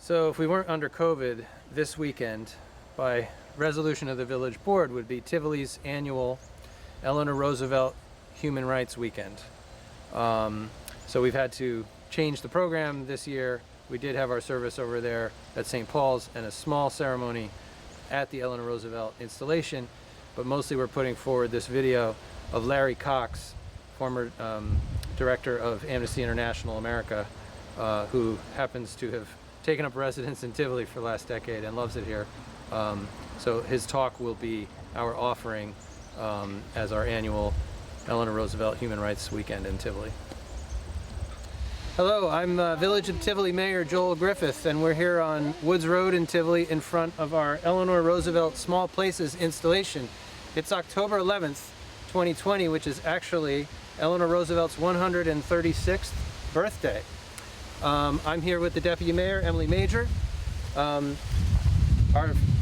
So if we weren't under COVID, this weekend, by resolution of the village board, would be Tivoli's annual Eleanor Roosevelt Human Rights Weekend. So we've had to change the program this year. We did have our service over there at St. Paul's and a small ceremony at the Eleanor Roosevelt installation, but mostly we're putting forward this video of Larry Cox, former director of Amnesty International America, who happens to have taken up residence in Tivoli for the last decade and loves it here. So his talk will be our offering as our annual Eleanor Roosevelt Human Rights Weekend in Tivoli. Hello, I'm Village of Tivoli Mayor Joel Griffith, and we're here on Woods Road in Tivoli in front of our Eleanor Roosevelt Small Places installation. It's October 11th, 2020, which is actually Eleanor Roosevelt's 136th birthday. I'm here with the Deputy Mayor, Emily Major, our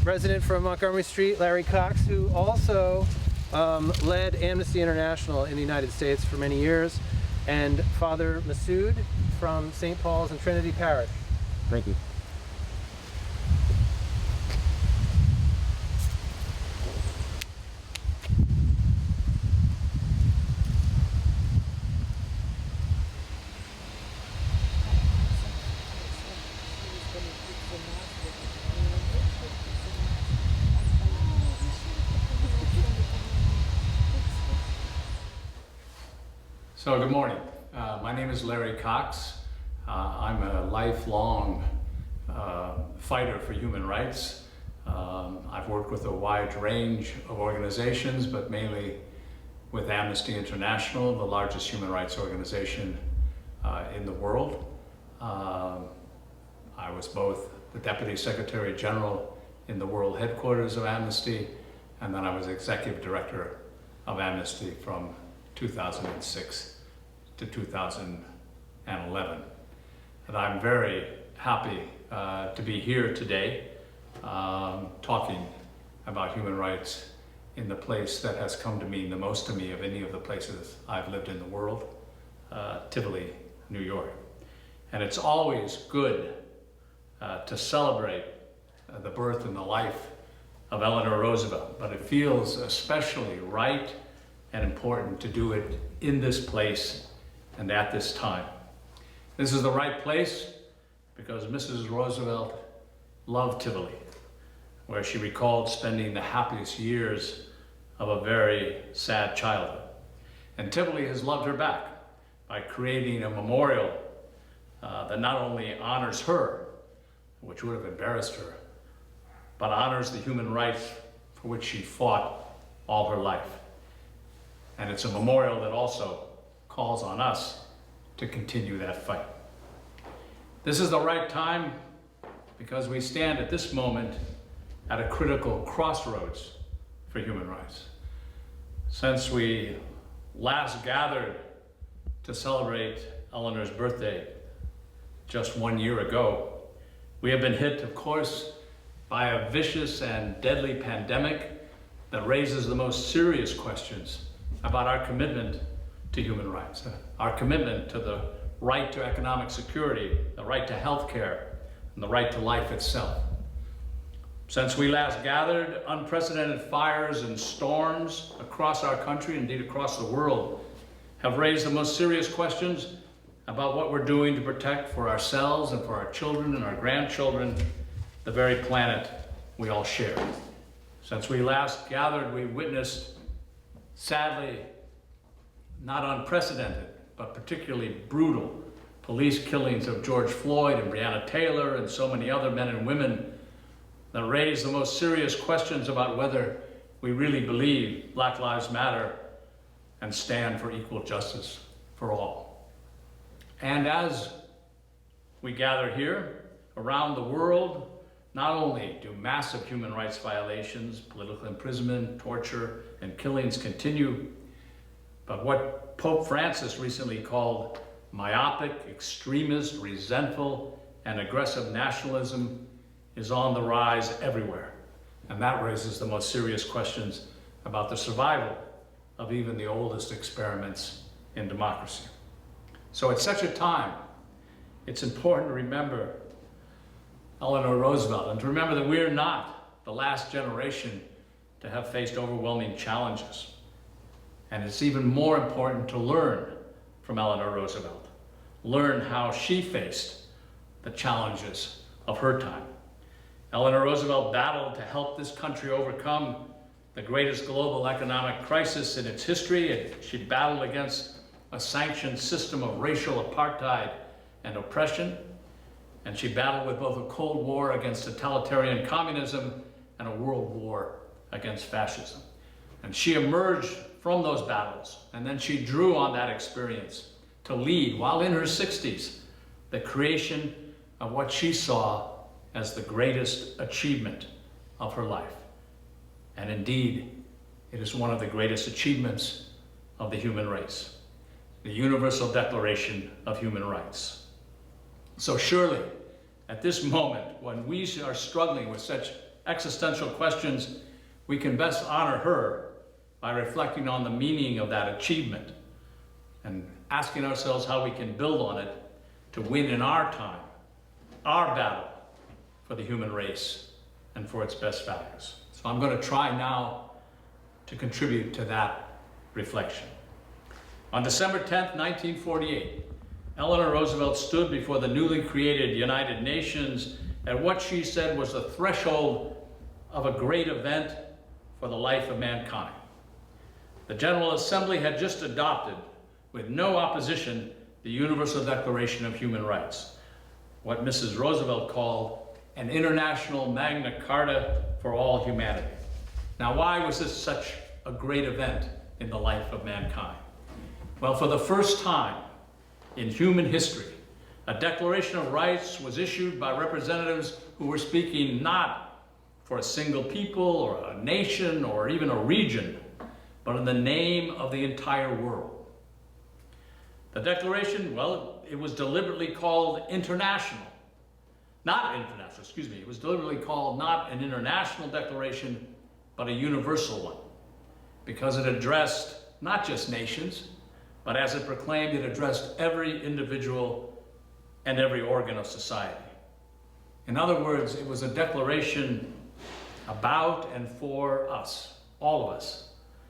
resident from Montgomery Street, Larry Cox, who also led Amnesty International in the United States for many years, and Father Masood from St. Paul's and Trinity Parish. Thank you. So good morning. My name is Larry Cox. I'm a lifelong fighter for human rights. I've worked with a wide range of organizations, but mainly with Amnesty International, the largest human rights organization in the world. I was both the Deputy Secretary General in the World Headquarters of Amnesty, and then I was Executive Director of Amnesty from 2006 to 2011. And I'm very happy to be here today talking about human rights in the place that has come to mean the most to me of any of the places I've lived in the world, Tivoli, New York. And it's always good to celebrate the birth and the life of Eleanor Roosevelt, but it feels especially right and important to do it in this place and at this time. This is the right place because Mrs. Roosevelt loved Tivoli, where she recalled spending the happiest years of a very sad childhood. And Tivoli has loved her back by creating a memorial that not only honors her, which would have embarrassed her, but honors the human rights for which she fought all her life. And it's a memorial that also calls on us to continue that fight. This is the right time because we stand at this moment at a critical crossroads for human rights. Since we last gathered to celebrate Eleanor's birthday just 1 year ago, we have been hit, of course, by a vicious and deadly pandemic that raises the most serious questions about our commitment to human rights, our commitment to the right to economic security, the right to health care, and the right to life itself. Since we last gathered, unprecedented fires and storms across our country, indeed across the world, have raised the most serious questions about what we're doing to protect for ourselves and for our children and our grandchildren the very planet we all share. Since we last gathered, we witnessed, sadly, not unprecedented, but particularly brutal police killings of George Floyd and Breonna Taylor and so many other men and women that raise the most serious questions about whether we really believe Black Lives Matter and stand for equal justice for all. And as we gather here around the world, not only do massive human rights violations, political imprisonment, torture, and killings continue, but what Pope Francis recently called myopic, extremist, resentful, and aggressive nationalism is on the rise everywhere. And that raises the most serious questions about the survival of even the oldest experiments in democracy. So at such a time, it's important to remember Eleanor Roosevelt, and to remember that we're not the last generation to have faced overwhelming challenges. And it's even more important to learn from Eleanor Roosevelt, learn how she faced the challenges of her time. Eleanor Roosevelt battled to help this country overcome the greatest global economic crisis in its history. She battled against a sanctioned system of racial apartheid and oppression. And she battled with both a Cold War against totalitarian communism and a world war against fascism. And she emerged from those battles, and then she drew on that experience to lead, while in her 60s, the creation of what she saw as the greatest achievement of her life. And indeed, it is one of the greatest achievements of the human race, the Universal Declaration of Human Rights. So surely, at this moment, when we are struggling with such existential questions, we can best honor her by reflecting on the meaning of that achievement and asking ourselves how we can build on it to win in our time, our battle for the human race and for its best values. So I'm going to try now to contribute to that reflection. On December 10th, 1948, Eleanor Roosevelt stood before the newly created United Nations at what she said was the threshold of a great event for the life of mankind. The General Assembly had just adopted, with no opposition, the Universal Declaration of Human Rights, what Mrs. Roosevelt called an international Magna Carta for all humanity. Now, why was this such a great event in the life of mankind? Well, for the first time in human history, a Declaration of Rights was issued by representatives who were speaking not for a single people or a nation or even a region, but in the name of the entire world. The Declaration, well, it was deliberately called international. It was deliberately called not an international declaration, but a universal one, because it addressed not just nations, but as it proclaimed, it addressed every individual and every organ of society. In other words, it was a declaration about and for us, all of us,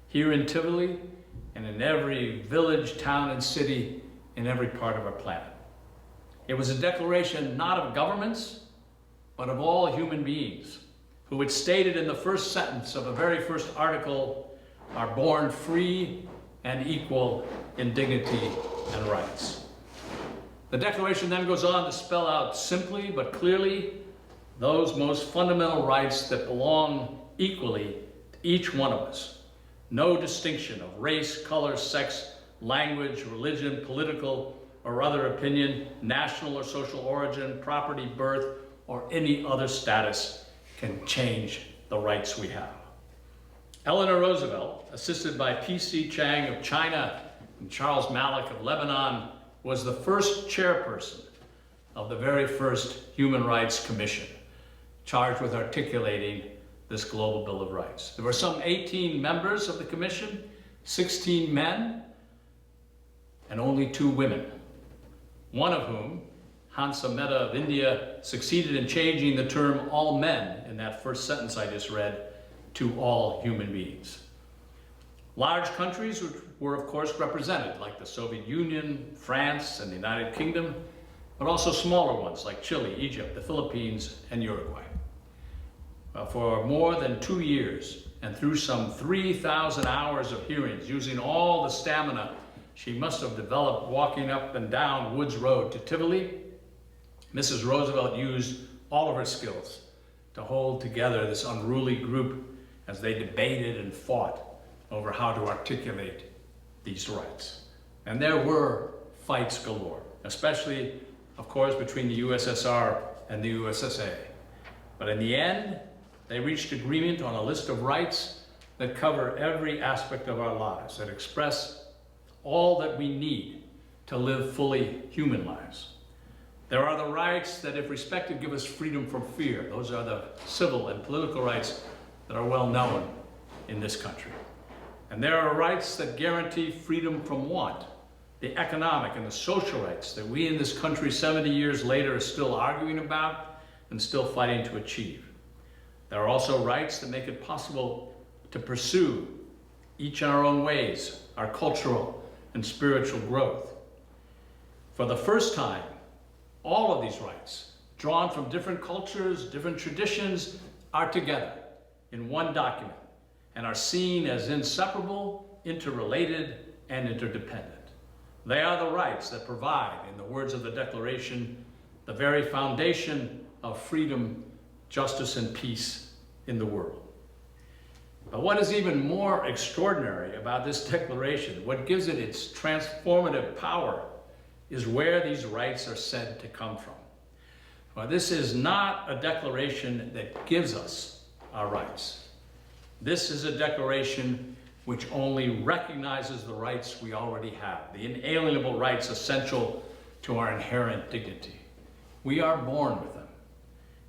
here in Tivoli and in every village, town, and city in every part of our planet. It was a declaration not of governments, but of all human beings, who had stated in the first sentence of the very first article, are born free and equal in dignity and rights. The Declaration then goes on to spell out simply but clearly those most fundamental rights that belong equally to each one of us. No distinction of race, color, sex, language, religion, political or other opinion, national or social origin, property, birth, or any other status can change the rights we have. Eleanor Roosevelt, assisted by P.C. Chang of China and Charles Malik of Lebanon, was the first chairperson of the very first Human Rights Commission, charged with articulating this Global Bill of Rights. There were some 18 members of the commission, 16 men, and only 2 women, one of whom, Hansa Mehta of India, succeeded in changing the term all men in that first sentence I just read to all human beings. Large countries were of course represented, like the Soviet Union, France, and the United Kingdom, but also smaller ones like Chile, Egypt, the Philippines, and Uruguay. For more than 2 years, and through some 3,000 hours of hearings, using all the stamina she must have developed walking up and down Woods Road to Tivoli, Mrs. Roosevelt used all of her skills to hold together this unruly group as they debated and fought over how to articulate these rights. And there were fights galore, especially, of course, between the USSR and the USSA. But in the end, they reached agreement on a list of rights that cover every aspect of our lives, that express all that we need to live fully human lives. There are the rights that, if respected, give us freedom from fear. Those are the civil and political rights that are well known in this country. And there are rights that guarantee freedom from want, the economic and the social rights that we in this country 70 years later are still arguing about, and still fighting to achieve. There are also rights that make it possible to pursue, each in our own ways, our cultural and spiritual growth. For the first time, all of these rights, drawn from different cultures, different traditions, are together in one document and are seen as inseparable, interrelated, and interdependent. They are the rights that provide, in the words of the Declaration, the very foundation of freedom, justice, and peace in the world. But what is even more extraordinary about this declaration, what gives it its transformative power, is where these rights are said to come from. Well, this is not a declaration that gives us our rights. This is a declaration which only recognizes the rights we already have, the inalienable rights essential to our inherent dignity. We are born with them,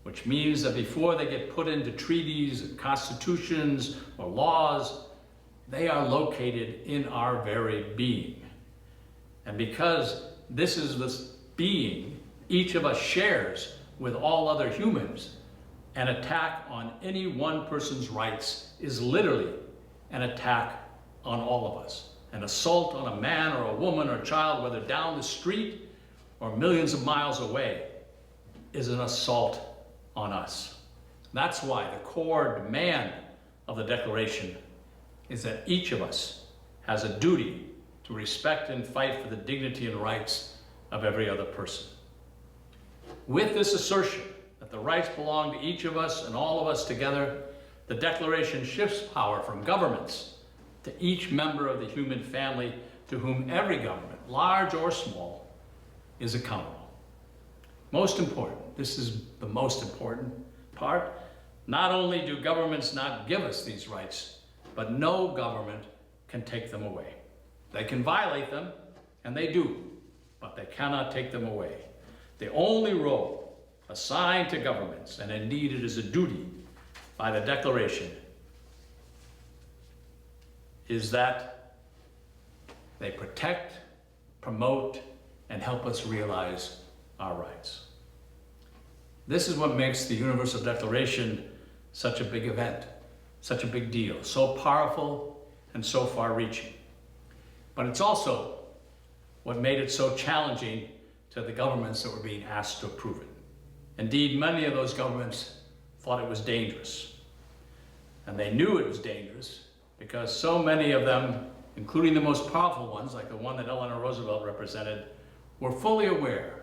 which means that before they get put into treaties and constitutions or laws, they are located in our very being. And because this is this being each of us shares with all other humans, an attack on any one person's rights is literally an attack on all of us. An assault on a man or a woman or child, whether down the street or millions of miles away, is an assault on us. That's why the core demand of the Declaration is that each of us has a duty to respect and fight for the dignity and rights of every other person. With this assertion that the rights belong to each of us and all of us together, the Declaration shifts power from governments to each member of the human family, to whom every government, large or small, is accountable. Most important, this is the most important part, not only do governments not give us these rights, but no government can take them away. They can violate them, and they do, but they cannot take them away. The only role assigned to governments, and indeed it is a duty by the Declaration, is that they protect, promote, and help us realize our rights. This is what makes the Universal Declaration such a big event, such a big deal, so powerful and so far-reaching. But it's also what made it so challenging to the governments that were being asked to approve it. Indeed, many of those governments thought it was dangerous. And they knew it was dangerous because so many of them, including the most powerful ones, like the one that Eleanor Roosevelt represented, were fully aware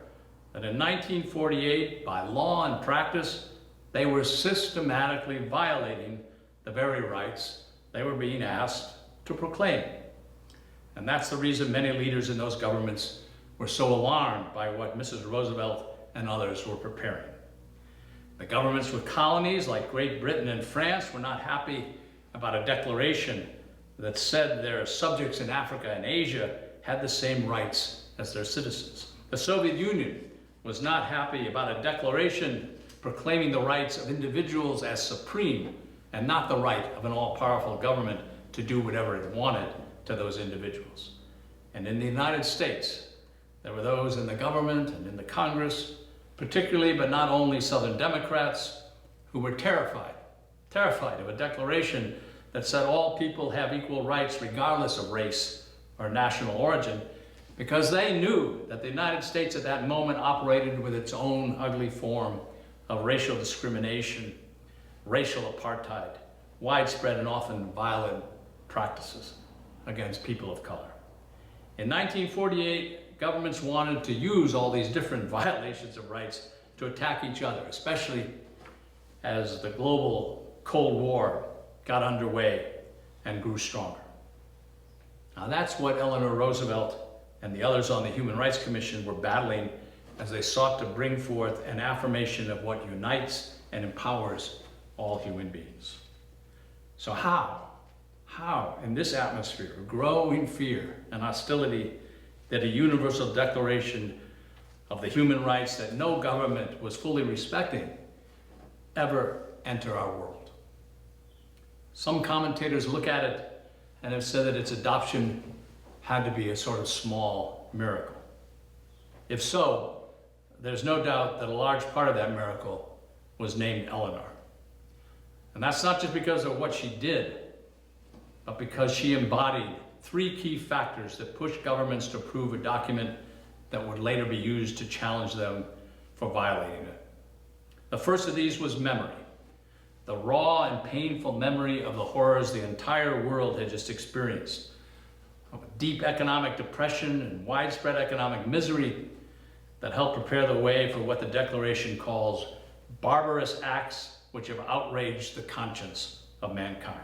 that in 1948, by law and practice, they were systematically violating the very rights they were being asked to proclaim. And that's the reason many leaders in those governments were so alarmed by what Mrs. Roosevelt and others were preparing. The governments with colonies like Great Britain and France were not happy about a declaration that said their subjects in Africa and Asia had the same rights as their citizens. The Soviet Union was not happy about a declaration proclaiming the rights of individuals as supreme and not the right of an all-powerful government to do whatever it wanted to those individuals. And in the United States, there were those in the government and in the Congress, particularly but not only Southern Democrats, who were terrified of a declaration that said all people have equal rights regardless of race or national origin, because they knew that the United States at that moment operated with its own ugly form of racial discrimination, racial apartheid, widespread and often violent practices against people of color. In 1948, governments wanted to use all these different violations of rights to attack each other, especially as the global Cold War got underway and grew stronger. Now that's what Eleanor Roosevelt and the others on the Human Rights Commission were battling as they sought to bring forth an affirmation of what unites and empowers all human beings. So how in this atmosphere of growing fear and hostility did a universal declaration of the human rights that no government was fully respecting ever enter our world? Some commentators look at it and have said that its adoption had to be a sort of small miracle. If so, there's no doubt that a large part of that miracle was named Eleanor. And that's not just because of what she did, but because she embodied three key factors that pushed governments to approve a document that would later be used to challenge them for violating it. The first of these was memory, the raw and painful memory of the horrors the entire world had just experienced, of a deep economic depression and widespread economic misery that helped prepare the way for what the Declaration calls barbarous acts which have outraged the conscience of mankind.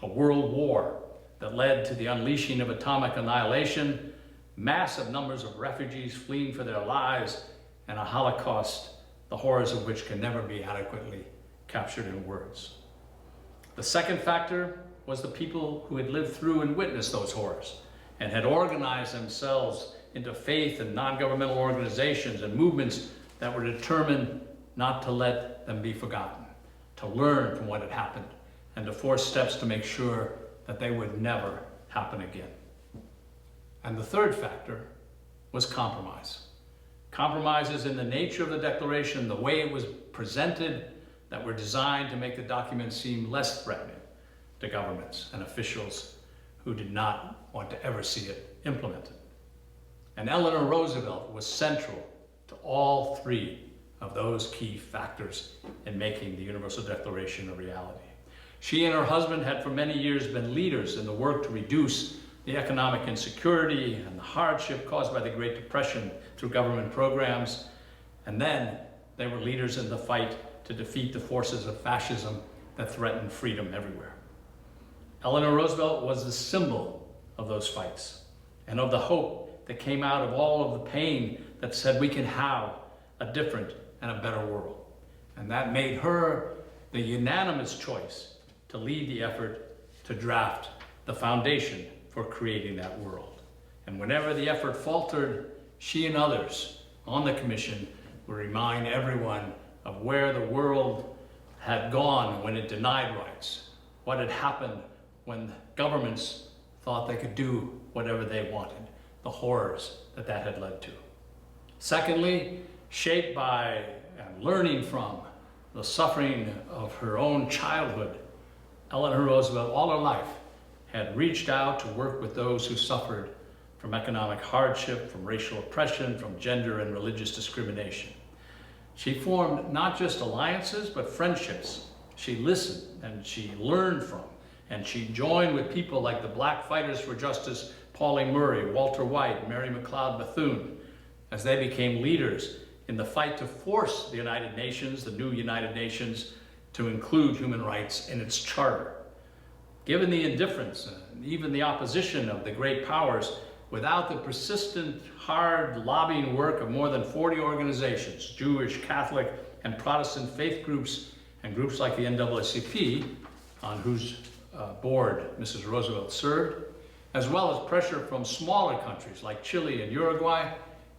A world war that led to the unleashing of atomic annihilation, massive numbers of refugees fleeing for their lives, and a Holocaust, the horrors of which can never be adequately captured in words. The second factor was the people who had lived through and witnessed those horrors and had organized themselves into faith and non-governmental organizations and movements that were determined not to let them be forgotten, to learn from what had happened, and to force steps to make sure that they would never happen again. And the third factor was compromise. Compromises in the nature of the Declaration, the way it was presented, that were designed to make the document seem less threatening to governments and officials who did not want to ever see it implemented. And Eleanor Roosevelt was central to all three of those key factors in making the Universal Declaration a reality. She and her husband had for many years been leaders in the work to reduce the economic insecurity and the hardship caused by the Great Depression through government programs. And then they were leaders in the fight to defeat the forces of fascism that threatened freedom everywhere. Eleanor Roosevelt was the symbol of those fights and of the hope that came out of all of the pain that said we can have a different and a better world. And that made her the unanimous choice to lead the effort to draft the foundation for creating that world. And whenever the effort faltered, she and others on the commission would remind everyone of where the world had gone when it denied rights, what had happened when governments thought they could do whatever they wanted, the horrors that that had led to. Secondly, shaped by and learning from the suffering of her own childhood, Eleanor Roosevelt, all her life, had reached out to work with those who suffered from economic hardship, from racial oppression, from gender and religious discrimination. She formed not just alliances, but friendships. She listened and she learned from, and she joined with people like the Black Fighters for Justice, Pauli Murray, Walter White, Mary McLeod Bethune, as they became leaders in the fight to force the United Nations, the new United Nations, to include human rights in its charter. Given the indifference and even the opposition of the great powers, without the persistent, hard lobbying work of more than 40 organizations, Jewish, Catholic, and Protestant faith groups, and groups like the NAACP, on whose board Mrs. Roosevelt served, as well as pressure from smaller countries like Chile and Uruguay,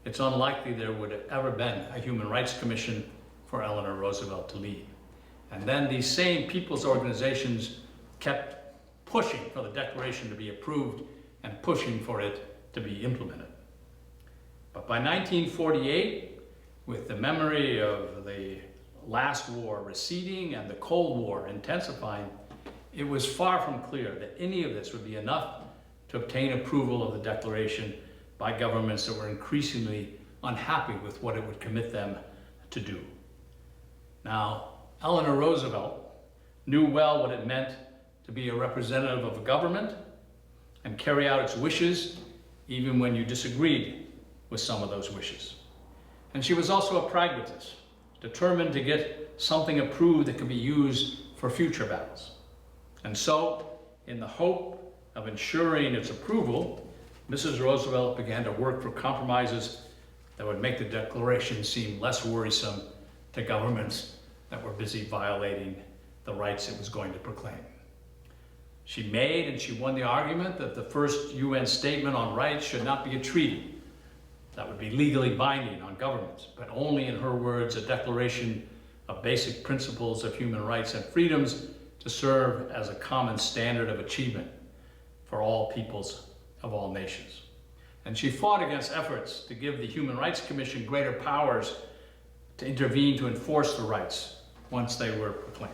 it's unlikely there would have ever been a Human Rights Commission for Eleanor Roosevelt to lead. And then these same people's organizations kept pushing for the Declaration to be approved and pushing for it to be implemented. But by 1948, with the memory of the last war receding and the Cold War intensifying, it was far from clear that any of this would be enough to obtain approval of the Declaration by governments that were increasingly unhappy with what it would commit them to do. Now, Eleanor Roosevelt knew well what it meant to be a representative of a government and carry out its wishes even when you disagreed with some of those wishes. And she was also a pragmatist, determined to get something approved that could be used for future battles. And so, in the hope of ensuring its approval, Mrs. Roosevelt began to work for compromises that would make the Declaration seem less worrisome to governments that were busy violating the rights it was going to proclaim. She made and she won the argument that the first UN statement on rights should not be a treaty that would be legally binding on governments, but only, in her words, a declaration of basic principles of human rights and freedoms to serve as a common standard of achievement for all peoples of all nations. And she fought against efforts to give the Human Rights Commission greater powers to intervene to enforce the rights once they were proclaimed.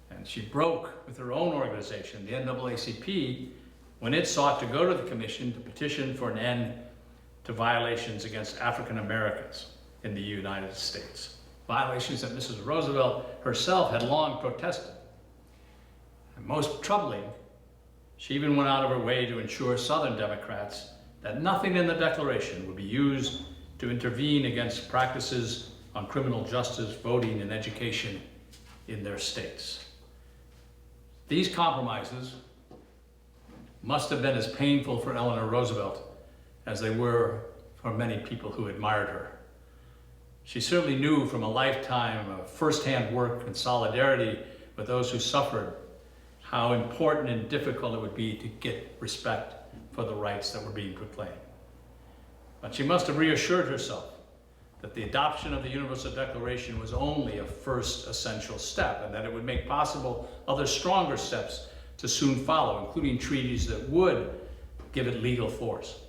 And she broke with her own organization, the NAACP, when it sought to go to the commission to petition for an end to violations against African Americans in the United States. Violations that Mrs. Roosevelt herself had long protested. And most troubling, she even went out of her way to ensure Southern Democrats that nothing in the Declaration would be used to intervene against practices on criminal justice, voting, and education in their states. These compromises must have been as painful for Eleanor Roosevelt as they were for many people who admired her. She certainly knew from a lifetime of firsthand work and solidarity with those who suffered how important and difficult it would be to get respect for the rights that were being proclaimed. But she must have reassured herself that the adoption of the Universal Declaration was only a first essential step, and that it would make possible other stronger steps to soon follow, including treaties that would give it legal force.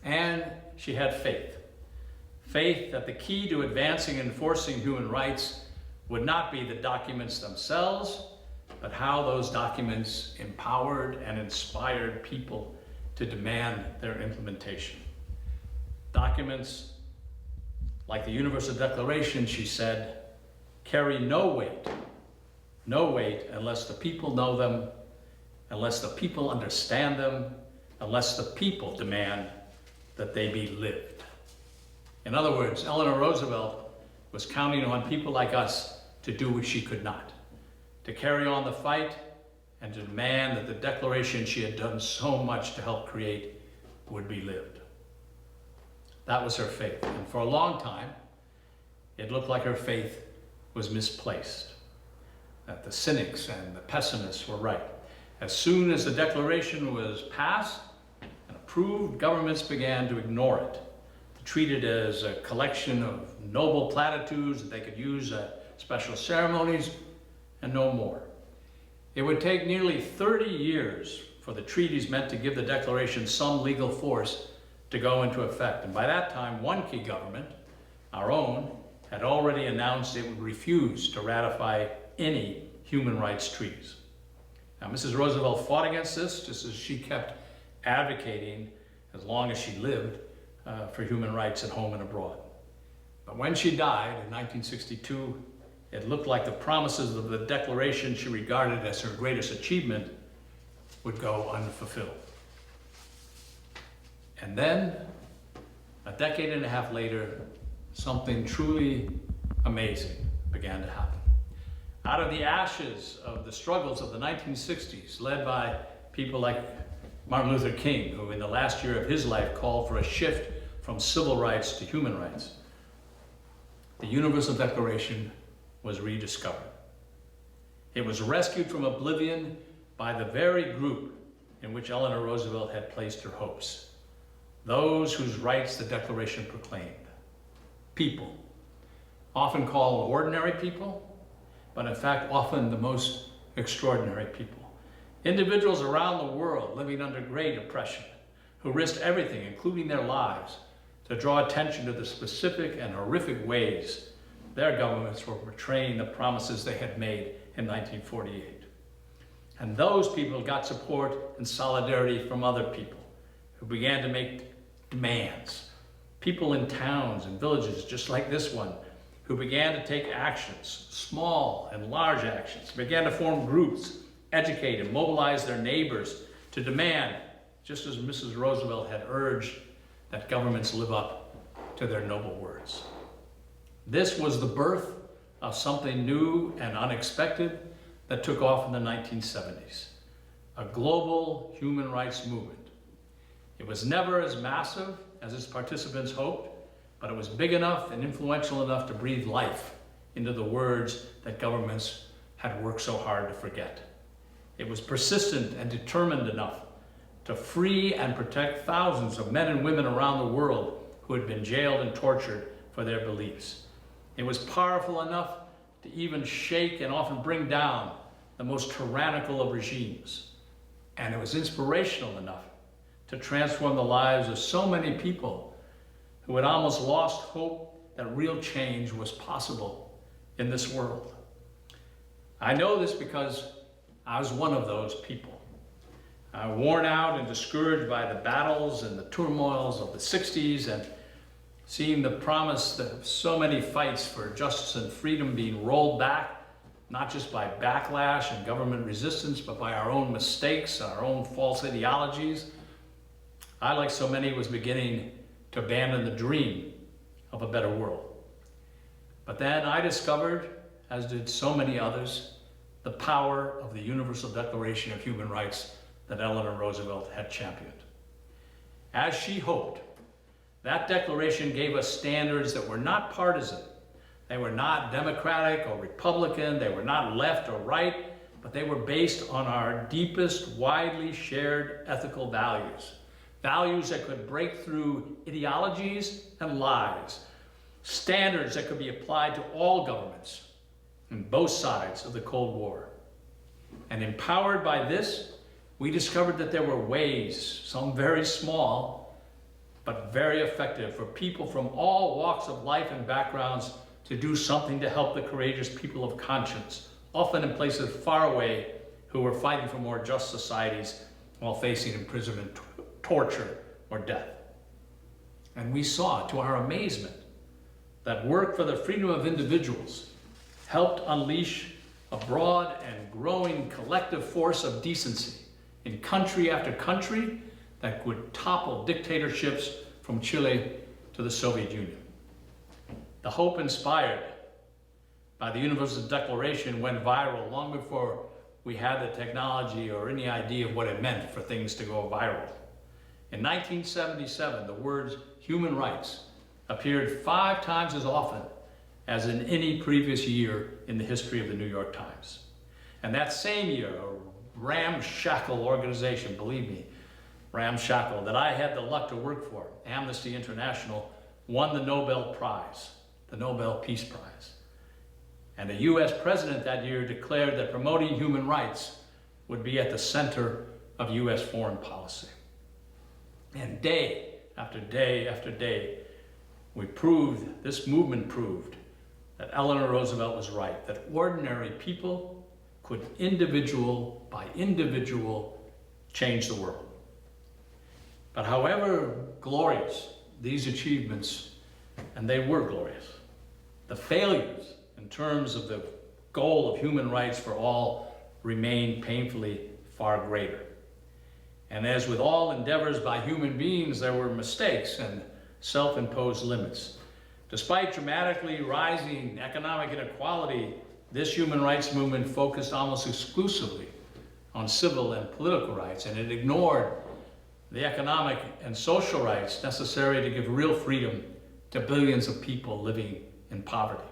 And she had faith. Faith that the key to advancing and enforcing human rights would not be the documents themselves, but how those documents empowered and inspired people to demand their implementation. Documents like the Universal Declaration, she said, carry no weight unless the people know them, unless the people understand them, unless the people demand that they be lived. In other words, Eleanor Roosevelt was counting on people like us to do what she could not, to carry on the fight and to demand that the Declaration she had done so much to help create would be lived. That was her faith. And for a long time, it looked like her faith was misplaced, that the cynics and the pessimists were right. As soon as the Declaration was passed and approved, governments began to ignore it, to treat it as a collection of noble platitudes that they could use at special ceremonies and no more. It would take nearly 30 years for the treaties meant to give the Declaration some legal force to go into effect. And by that time, one key government, our own, had already announced it would refuse to ratify any human rights treaties. Now, Mrs. Roosevelt fought against this, just as she kept advocating, as long as she lived, for human rights at home and abroad. But when she died in 1962, it looked like the promises of the Declaration she regarded as her greatest achievement would go unfulfilled. And then, a decade and a half later, something truly amazing began to happen. Out of the ashes of the struggles of the 1960s, led by people like Martin Luther King, who in the last year of his life called for a shift from civil rights to human rights, the Universal Declaration was rediscovered. It was rescued from oblivion by the very group in which Eleanor Roosevelt had placed her hopes, those whose rights the Declaration proclaimed. People, often called ordinary people, but in fact often the most extraordinary people. Individuals around the world living under great oppression, who risked everything, including their lives, to draw attention to the specific and horrific ways their governments were betraying the promises they had made in 1948. And those people got support and solidarity from other people who began to make demands. People in towns and villages just like this one who began to take actions, small and large actions, began to form groups, educate and mobilize their neighbors to demand, just as Mrs. Roosevelt had urged, that governments live up to their noble words. This was the birth of something new and unexpected that took off in the 1970s, a global human rights movement. It was never as massive as its participants hoped, but it was big enough and influential enough to breathe life into the words that governments had worked so hard to forget. It was persistent and determined enough to free and protect thousands of men and women around the world who had been jailed and tortured for their beliefs. It was powerful enough to even shake and often bring down the most tyrannical of regimes. And it was inspirational enough to transform the lives of so many people who had almost lost hope that real change was possible in this world. I know this because I was one of those people. Worn out and discouraged by the battles and the turmoils of the 60s, and seeing the promise of so many fights for justice and freedom being rolled back, not just by backlash and government resistance, but by our own mistakes, our own false ideologies. I, like so many, was beginning to abandon the dream of a better world. But then I discovered, as did so many others, the power of the Universal Declaration of Human Rights that Eleanor Roosevelt had championed. As she hoped, that declaration gave us standards that were not partisan. They were not Democratic or Republican, they were not left or right, but they were based on our deepest, widely shared ethical values. Values that could break through ideologies and lies. Standards that could be applied to all governments on both sides of the Cold War. And empowered by this, we discovered that there were ways, some very small, but very effective, for people from all walks of life and backgrounds to do something to help the courageous people of conscience, often in places far away, who were fighting for more just societies while facing imprisonment, torture, or death. And we saw, to our amazement, that work for the freedom of individuals helped unleash a broad and growing collective force of decency in country after country that would topple dictatorships from Chile to the Soviet Union. The hope inspired by the Universal Declaration went viral long before we had the technology or any idea of what it meant for things to go viral. In 1977, the words human rights appeared 5 times as often as in any previous year in the history of the New York Times. And that same year, a ramshackle organization, believe me, ramshackle, that I had the luck to work for, Amnesty International, won the Nobel Prize, the Nobel Peace Prize. And a US president that year declared that promoting human rights would be at the center of US foreign policy. And day after day after day, this movement proved that Eleanor Roosevelt was right, that ordinary people could individual by individual change the world. But however glorious these achievements, and they were glorious, the failures in terms of the goal of human rights for all remain painfully far greater. And as with all endeavors by human beings, there were mistakes and self-imposed limits. Despite dramatically rising economic inequality, this human rights movement focused almost exclusively on civil and political rights, and it ignored the economic and social rights necessary to give real freedom to billions of people living in poverty.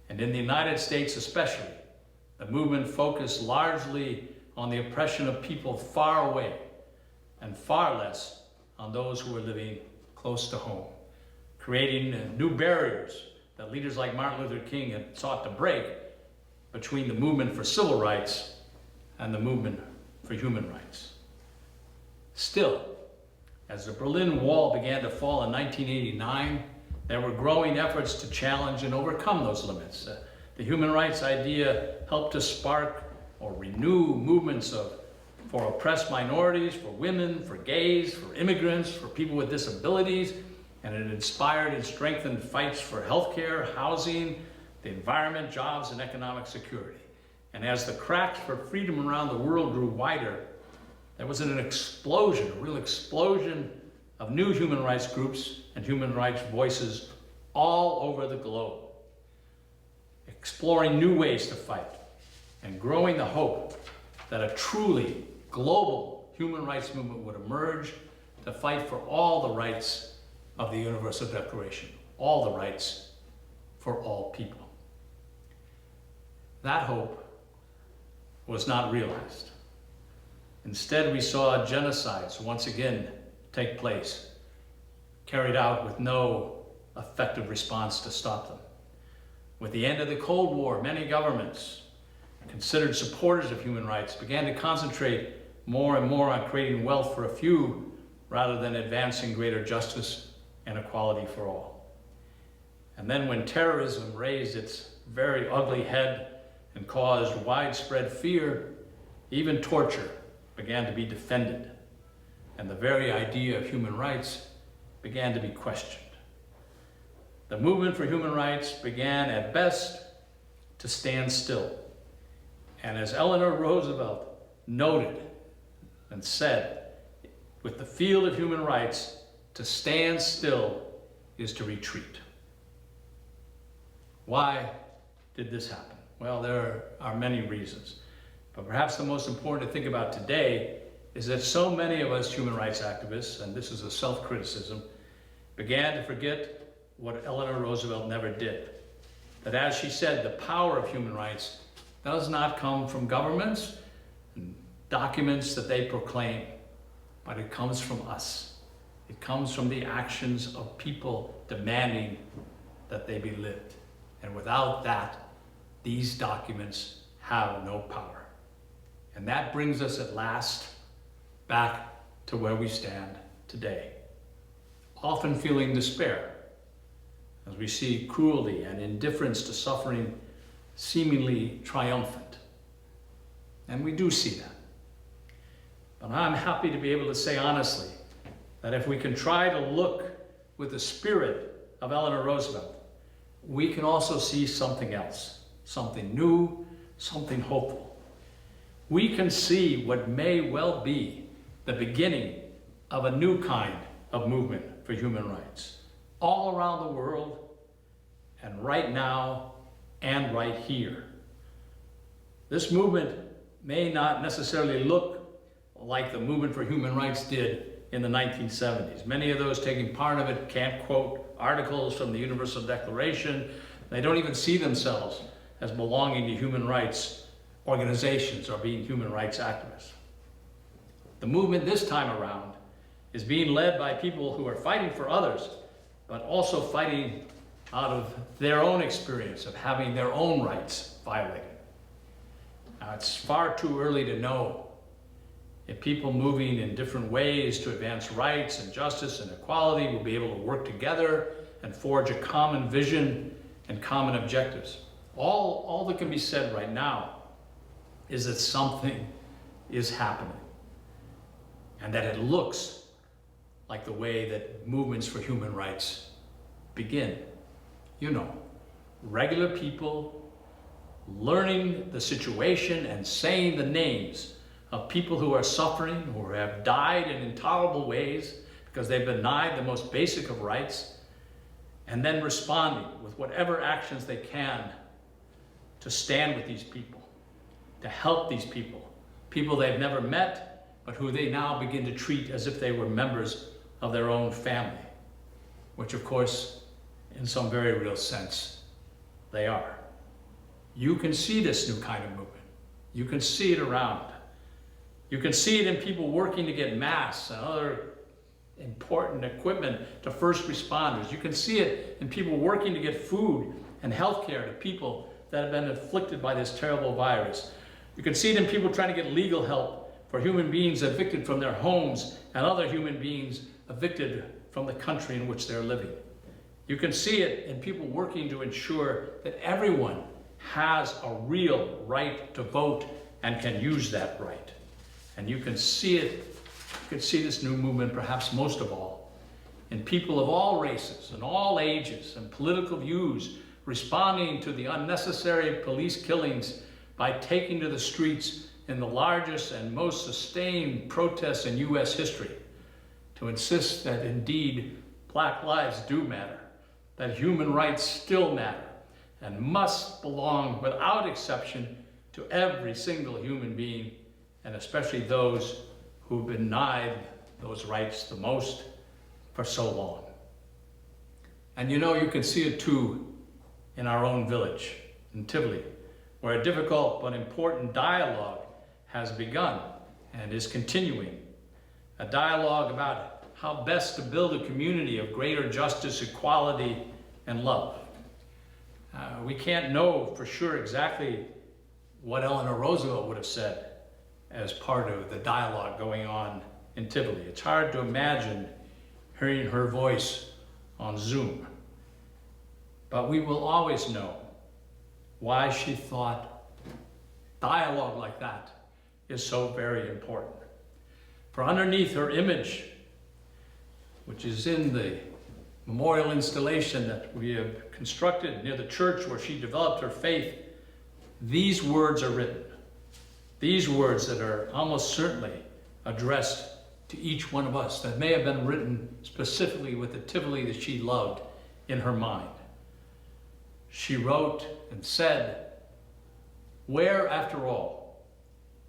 And in the United States especially, the movement focused largely on the oppression of people far away and far less on those who were living close to home, creating new barriers that leaders like Martin Luther King had sought to break between the movement for civil rights and the movement for human rights. Still, as the Berlin Wall began to fall in 1989, there were growing efforts to challenge and overcome those limits. The human rights idea helped to spark or renew movements for oppressed minorities, for women, for gays, for immigrants, for people with disabilities, and it inspired and strengthened fights for healthcare, housing, the environment, jobs, and economic security. And as the cracks for freedom around the world grew wider, there was an explosion, a real explosion of new human rights groups and human rights voices all over the globe, exploring new ways to fight and growing the hope that a truly global human rights movement would emerge to fight for all the rights of the Universal Declaration, all the rights for all people. That hope was not realized. Instead, we saw genocides once again take place, carried out with no effective response to stop them. With the end of the Cold War, many governments, considered supporters of human rights, began to concentrate more and more on creating wealth for a few rather than advancing greater justice and equality for all. And then when terrorism raised its very ugly head and caused widespread fear, even torture began to be defended, and the very idea of human rights began to be questioned. The movement for human rights began at best to stand still. And as Eleanor Roosevelt noted and said, with the field of human rights, to stand still is to retreat. Why did this happen? Well, there are many reasons. But perhaps the most important to think about today is that so many of us human rights activists, and this is a self-criticism, began to forget what Eleanor Roosevelt never did. That, as she said, the power of human rights does not come from governments and documents that they proclaim, but it comes from us. It comes from the actions of people demanding that they be lived. And without that, these documents have no power. And that brings us at last back to where we stand today, often feeling despair as we see cruelty and indifference to suffering seemingly triumphant. And we do see that. But I'm happy to be able to say honestly that if we can try to look with the spirit of Eleanor Roosevelt, we can also see something else, something new, something hopeful. We can see what may well be the beginning of a new kind of movement for human rights, all around the world, and right now, and right here. This movement may not necessarily look like the movement for human rights did in the 1970s. Many of those taking part of it can't quote articles from the Universal Declaration. They don't even see themselves as belonging to human rights organizations or being human rights activists. The movement this time around is being led by people who are fighting for others, but also fighting out of their own experience of having their own rights violated. Now, it's far too early to know if people moving in different ways to advance rights and justice and equality will be able to work together and forge a common vision and common objectives. All that can be said right now is that something is happening, and that it looks like the way that movements for human rights begin. You know, regular people learning the situation and saying the names of people who are suffering or have died in intolerable ways because they've been denied the most basic of rights, and then responding with whatever actions they can to stand with these people, to help these people, people they've never met, but who they now begin to treat as if they were members of their own family, which of course, in some very real sense, they are. You can see this new kind of movement. You can see it around. You can see it in people working to get masks and other important equipment to first responders. You can see it in people working to get food and health care to people that have been afflicted by this terrible virus. You can see it in people trying to get legal help for human beings evicted from their homes and other human beings evicted from the country in which they're living. You can see it in people working to ensure that everyone has a real right to vote and can use that right. And you can see it, you can see this new movement perhaps most of all in people of all races and all ages and political views responding to the unnecessary police killings by taking to the streets in the largest and most sustained protests in U.S. history to insist that indeed Black lives do matter, that human rights still matter and must belong without exception to every single human being, and especially those who've been denied those rights the most for so long. And you know, you can see it too in our own village, in Tivoli, where a difficult but important dialogue has begun and is continuing. A dialogue about how best to build a community of greater justice, equality, and love. We can't know for sure exactly what Eleanor Roosevelt would have said as part of the dialogue going on in Tivoli. It's hard to imagine hearing her voice on Zoom. but we will always know why she thought dialogue like that is so very important. For underneath her image, which is in the memorial installation that we have constructed near the church where she developed her faith, these words are written. These words that are almost certainly addressed to each one of us, that may have been written specifically with the Tivoli that she loved in her mind. She wrote and said, "Where, after all,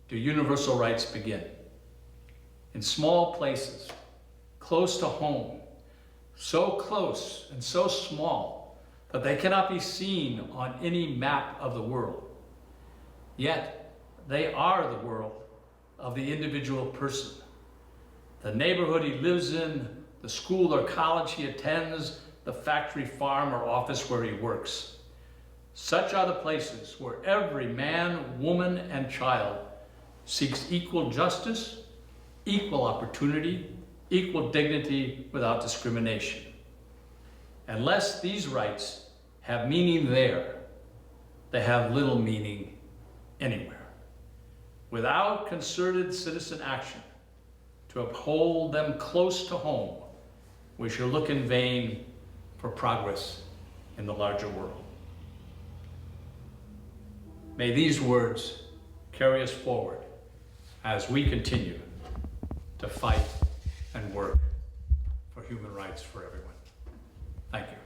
do universal rights begin? In small places, close to home, so close and so small that they cannot be seen on any map of the world. Yet they are the world of the individual person. The neighborhood he lives in, the school or college he attends, the factory, farm, or office where he works. Such are the places where every man, woman, and child seeks equal justice, equal opportunity, equal dignity without discrimination. Unless these rights have meaning there, they have little meaning anywhere. Without concerted citizen action to uphold them close to home, we shall look in vain for progress in the larger world." May these words carry us forward as we continue to fight and work for human rights for everyone. Thank you.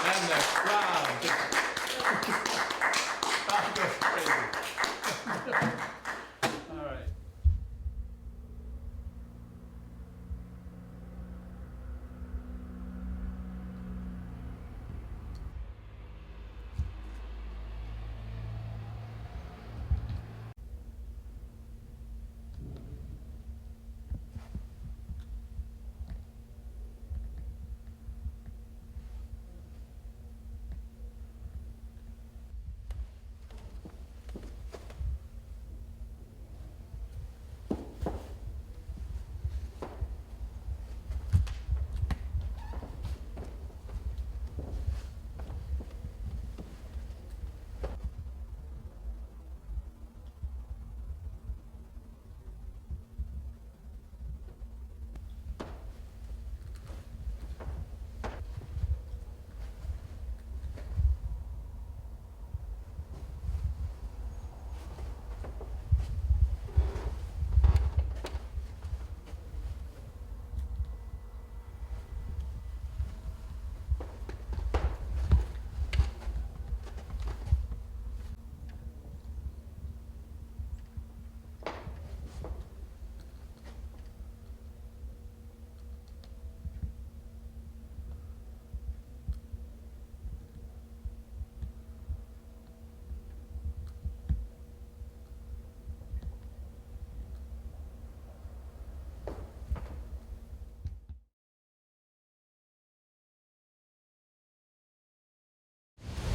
And the crowd goes crazy. All right.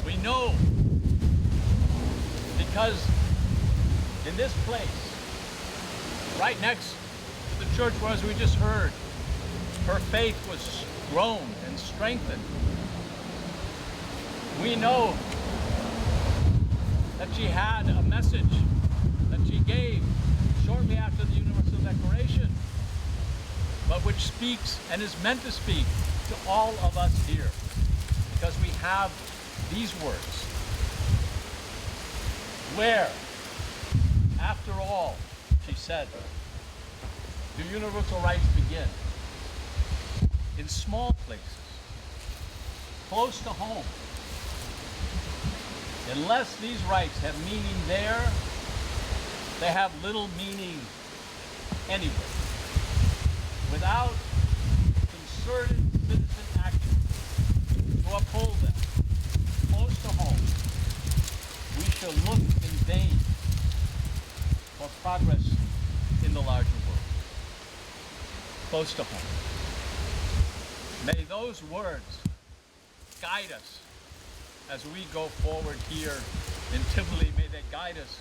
We know because in this place, right next to the church where, as we just heard, her faith was grown and strengthened. We know that she had a message that she gave shortly after the Universal Declaration, but which speaks and is meant to speak to all of us here, because we have these words: "Where, after all," she said, "do universal rights begin? In small places, close to home. Unless these rights have meaning there, they have little meaning anywhere. Without concerted citizen action to uphold them close to home, we shall look in vain for progress in the larger world." Close to home. May those words guide us as we go forward here in Tivoli. May they guide us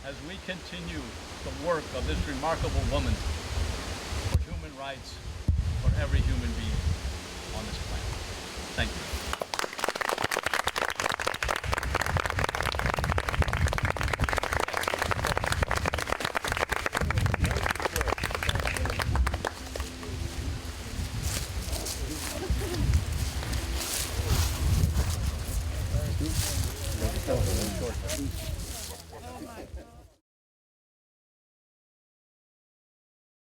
as we continue the work of this remarkable woman for human rights for every human being on this planet. Thank you. Oh my God.